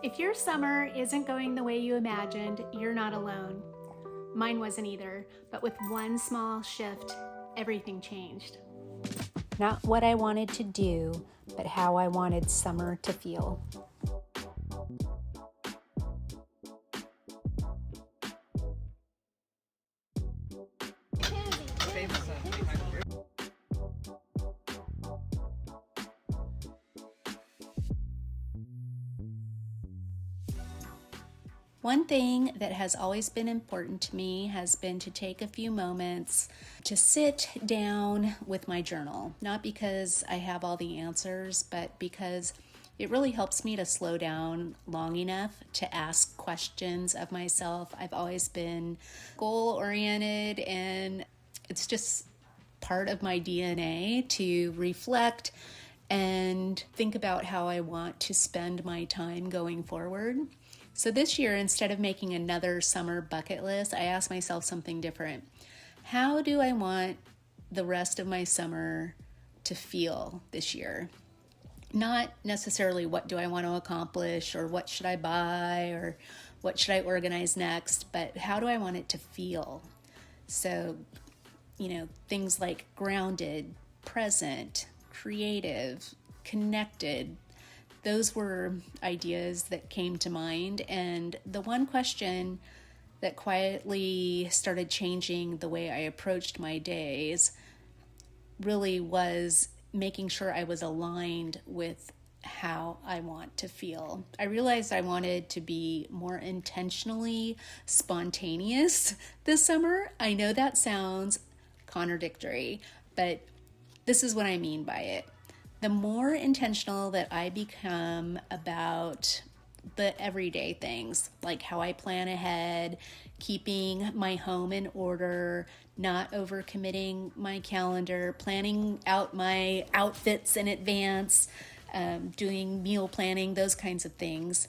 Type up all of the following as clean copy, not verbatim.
If your summer isn't going the way you imagined, you're not alone. Mine wasn't either, but with one small shift, everything changed. Not what I wanted to do, but how I wanted summer to feel. One thing that has always been important to me has been to take a few moments to sit down with my journal. Not because I have all the answers, but because it really helps me to slow down long enough to ask questions of myself. I've always been goal-oriented, and it's just part of my DNA to reflect and think about how I want to spend my time going forward. So this year, instead of making another summer bucket list, I asked myself something different. How do I want the rest of my summer to feel this year? Not necessarily what do I want to accomplish or what should I buy or what should I organize next, but how do I want it to feel? So, things like grounded, present, creative, connected. Those were ideas that came to mind. And the one question that quietly started changing the way I approached my days really was making sure I was aligned with how I want to feel. I realized I wanted to be more intentionally spontaneous this summer. I know that sounds contradictory, but this is what I mean by it. The more intentional that I become about the everyday things, like how I plan ahead, keeping my home in order, not overcommitting my calendar, planning out my outfits in advance, doing meal planning, those kinds of things,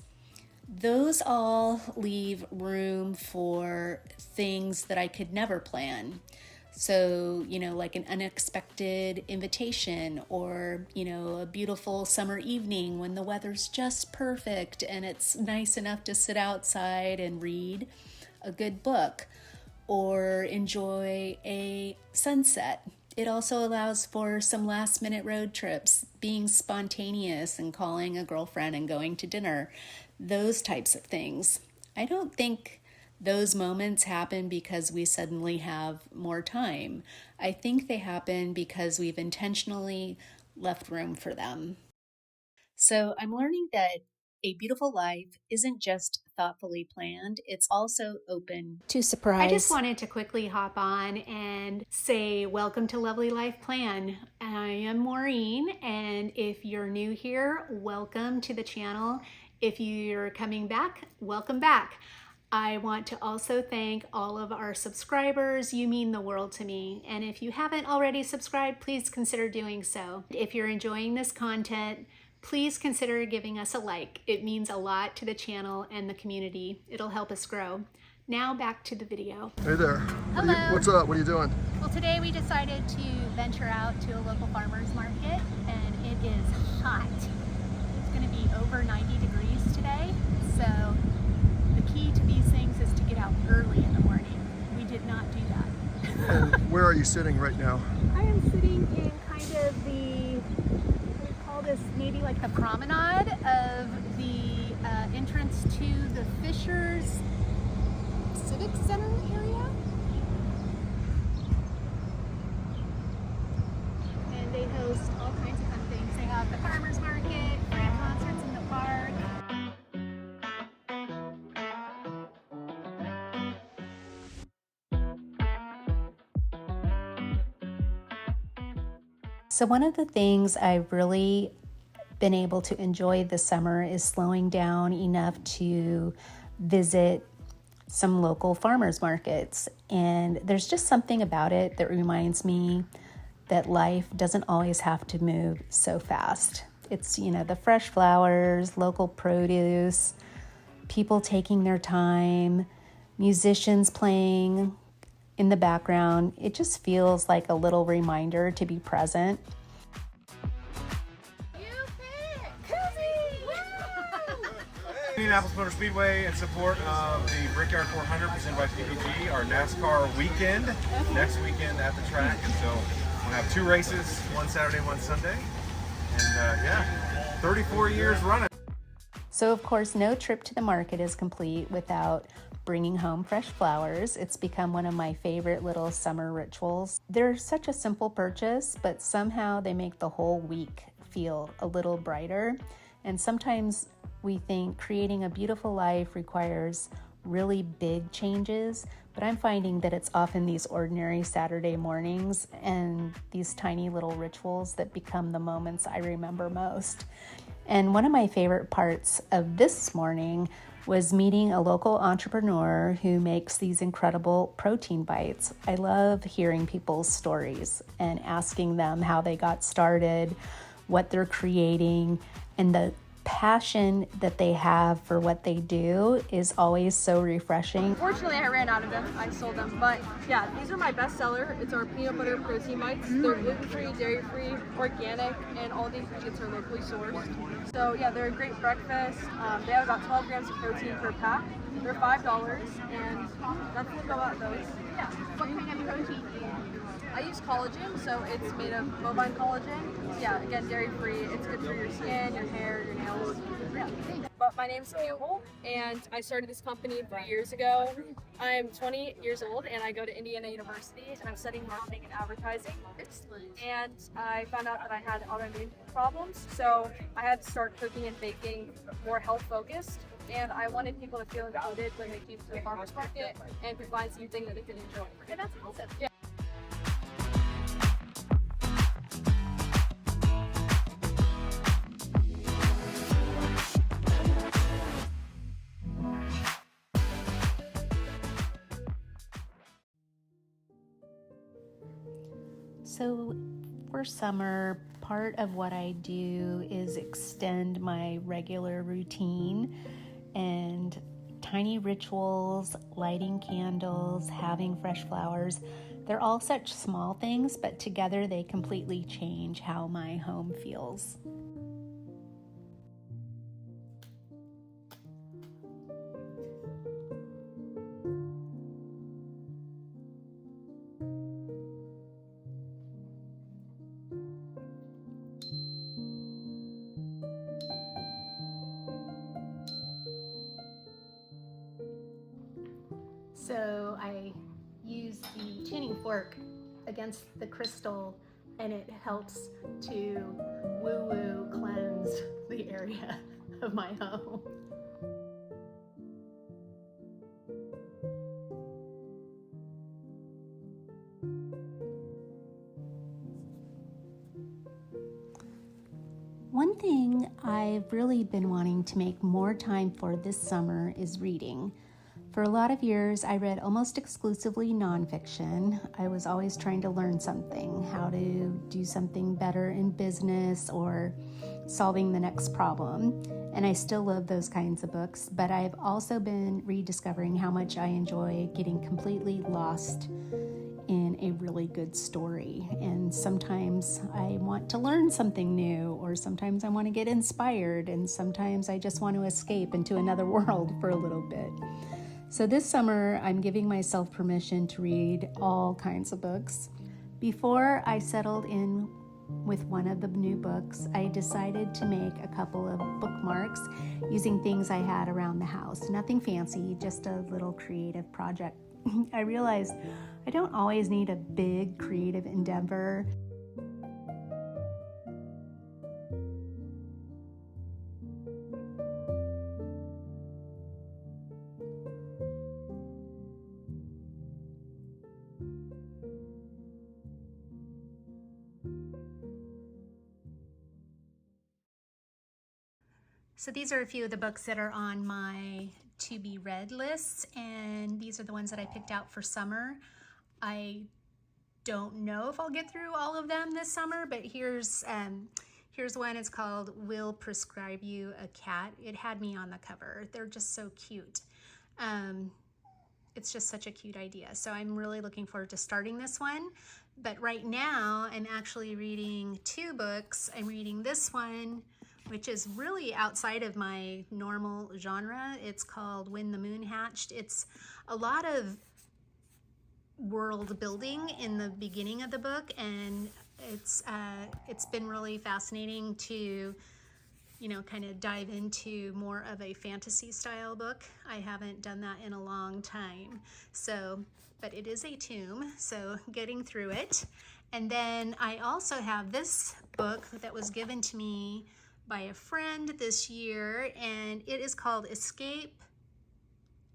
those all leave room for things that I could never plan. So, like an unexpected invitation or, a beautiful summer evening when the weather's just perfect and it's nice enough to sit outside and read a good book or enjoy a sunset. It also allows for some last minute road trips, being spontaneous and calling a girlfriend and going to dinner, those types of things. I don't think those moments happen because we suddenly have more time. I think they happen because we've intentionally left room for them. So I'm learning that a beautiful life isn't just thoughtfully planned, it's also open to surprise. I just wanted to quickly hop on and say welcome to Lovely Life Plan. I am Maureen, and if you're new here, welcome to the channel. If you're coming back, welcome back. I want to also thank all of our subscribers. You mean the world to me. And if you haven't already subscribed, please consider doing so. If you're enjoying this content, please consider giving us a like. It means a lot to the channel and the community. It'll help us grow. Now back to the video. Hey there. Hello. What's up? What are you doing? Well, today we decided to venture out to a local farmer's market, and it is hot. It's going to be over 90 degrees today, so the key to these things is to get out early in the morning. We did not do that. And where are you sitting right now? I am sitting in kind of the, what do we call this, maybe like the promenade of the entrance to the Fishers Civic Center area. And they host all kinds of fun things. They have the farmer's market, free concerts in the park. So one of the things I've really been able to enjoy this summer is slowing down enough to visit some local farmers markets. And there's just something about it that reminds me that life doesn't always have to move so fast. It's, the fresh flowers, local produce, people taking their time, musicians playing in the background. It just feels like a little reminder to be present. You pick! Koozie! Woo! Indianapolis Motor Speedway in support of the Brickyard 400 presented by PPG, our NASCAR weekend, next weekend at the track. And so we'll have 2 races, one Saturday, one Sunday. And yeah, 34 years running. So of course, no trip to the market is complete without bringing home fresh flowers. It's become one of my favorite little summer rituals. They're such a simple purchase, but somehow they make the whole week feel a little brighter. And sometimes we think creating a beautiful life requires really big changes, but I'm finding that it's often these ordinary Saturday mornings and these tiny little rituals that become the moments I remember most. And one of my favorite parts of this morning was meeting a local entrepreneur who makes these incredible protein bites. I love hearing people's stories and asking them how they got started, what they're creating, and the passion that they have for what they do is always so refreshing. Fortunately, I ran out of them. I sold them. But yeah, these are my best seller. It's our peanut butter protein bites. They're gluten-free, dairy-free, organic, and all the ingredients are locally sourced. So yeah, they're a great breakfast. They have about 12 grams of protein per pack. They're $5, and nothing about those. Yeah. What kind of protein? I use collagen, so it's made of bovine collagen. Yeah, again, dairy-free. It's good for your skin, your hair, your nails. Yeah. But my name's Campbell, and I started this company 3 years ago. I'm 20 years old, and I go to Indiana University, and I'm studying marketing and advertising. And I found out that I had autoimmune problems, so I had to start cooking and baking more health-focused. And I wanted people to feel included when they came to the farmer's market and could find something that they could enjoy. And that's awesome. Yeah. So for summer, part of what I do is extend my regular routine, and tiny rituals, lighting candles, having fresh flowers, they're all such small things, but together they completely change how my home feels. So I use the tuning fork against the crystal, and it helps to woo-woo cleanse the area of my home. One thing I've really been wanting to make more time for this summer is reading. For a lot of years, I read almost exclusively nonfiction. I was always trying to learn something, how to do something better in business or solving the next problem. And I still love those kinds of books, but I've also been rediscovering how much I enjoy getting completely lost in a really good story. And sometimes I want to learn something new, or sometimes I want to get inspired, and sometimes I just want to escape into another world for a little bit. So this summer, I'm giving myself permission to read all kinds of books. Before I settled in with one of the new books, I decided to make a couple of bookmarks using things I had around the house. Nothing fancy, just a little creative project. I realized I don't always need a big creative endeavor. So these are a few of the books that are on my to be read lists, and these are the ones that I picked out for summer. I don't know if I'll get through all of them this summer, but here's one. It's called Will Prescribe You a Cat. It had me on the cover. They're just so cute. It's just such a cute idea. So I'm really looking forward to starting this one. But right now I'm actually reading two books. I'm reading this one, which is really outside of my normal genre. It's called When the Moon Hatched. It's a lot of world building in the beginning of the book, and it's been really fascinating to kind of dive into more of a fantasy style book. I haven't done that in a long time, so but it is a tomb, so getting through it. And then I also have this book that was given to me by a friend this year, and it is called Escape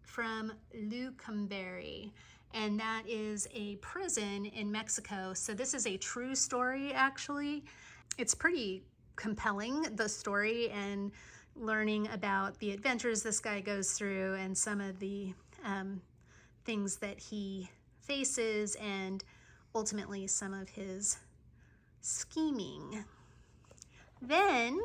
from Lucumberry, and that is a prison in Mexico. So this is a true story, actually. It's pretty compelling, the story, and learning about the adventures this guy goes through and some of the things that he faces, and ultimately some of his scheming. Then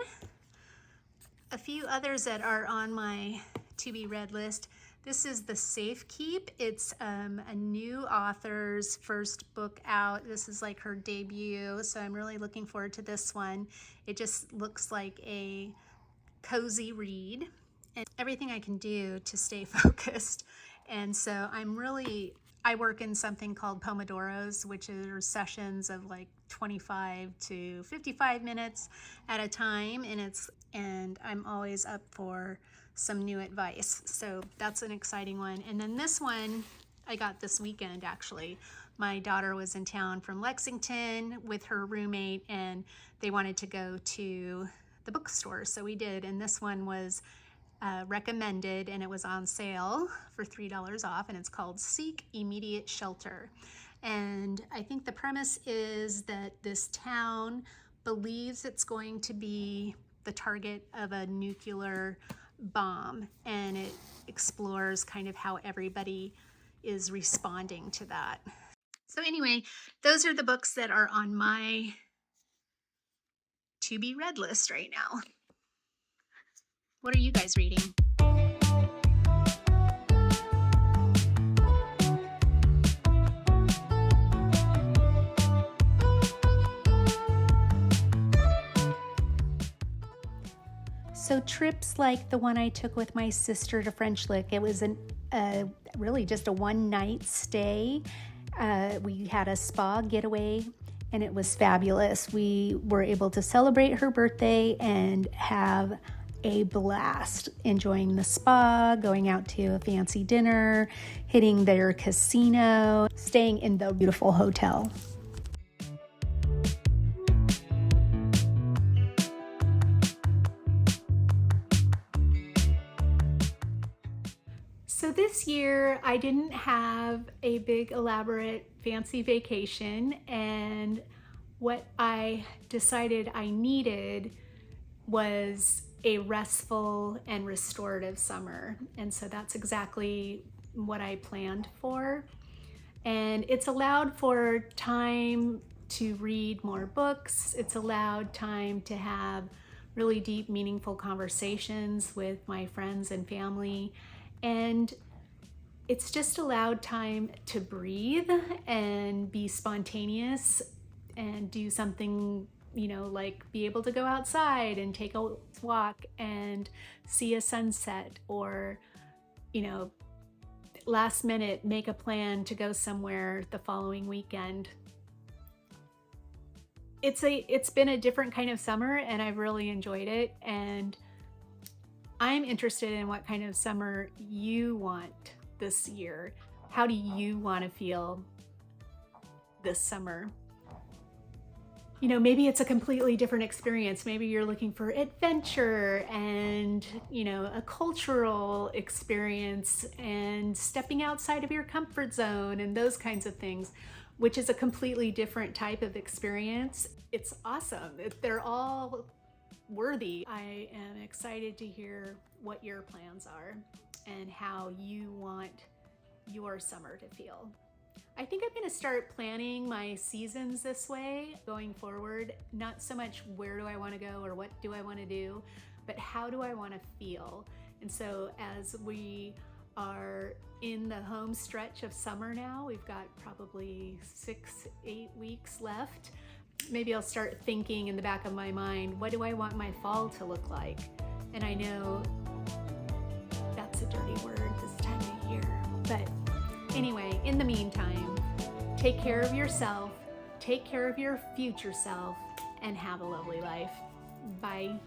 a few others that are on my to be read list. This is The Safe Keep. It's a new author's first book out. This is like her debut, so I'm really looking forward to this one. It just looks like a cozy read, and everything I can do to stay focused. And so I work in something called Pomodoros, which are sessions of like 25 to 55 minutes at a time, and I'm always up for some new advice. So that's an exciting one. And then this one I got this weekend, actually. My daughter was in town from Lexington with her roommate, and they wanted to go to the bookstore, so we did. And this one was recommended, and it was on sale for $3 off, and it's called Seek Immediate Shelter. And I think the premise is that this town believes it's going to be the target of a nuclear bomb, and it explores kind of how everybody is responding to that. So anyway, those are the books that are on my to be read list right now. What are you guys reading? So trips like the one I took with my sister to French Lick, it was really just a one-night stay. We had a spa getaway, and it was fabulous. We were able to celebrate her birthday and have a blast enjoying the spa, going out to a fancy dinner, hitting their casino, staying in the beautiful hotel. So this year I didn't have a big elaborate fancy vacation, and what I decided I needed was a restful and restorative summer. And so that's exactly what I planned for. And it's allowed for time to read more books. It's allowed time to have really deep, meaningful conversations with my friends and family. And it's just allowed time to breathe and be spontaneous and do something, like be able to go outside and take a walk and see a sunset, or, last minute make a plan to go somewhere the following weekend. It's been a different kind of summer, and I've really enjoyed it, and I'm interested in what kind of summer you want this year. How do you want to feel this summer? Maybe it's a completely different experience. Maybe you're looking for adventure and, a cultural experience and stepping outside of your comfort zone and those kinds of things, which is a completely different type of experience. It's awesome. They're all worthy. I am excited to hear what your plans are and how you want your summer to feel. I think I'm going to start planning my seasons this way going forward. Not so much where do I want to go or what do I want to do, but how do I want to feel? And so as we are in the home stretch of summer now, we've got probably 6-8 weeks left. maybe I'll start thinking in the back of my mind, what do I want my fall to look like? And I know that's a dirty word this time of year. But anyway, in the meantime, take care of yourself, take care of your future self, and have a lovely life. Bye.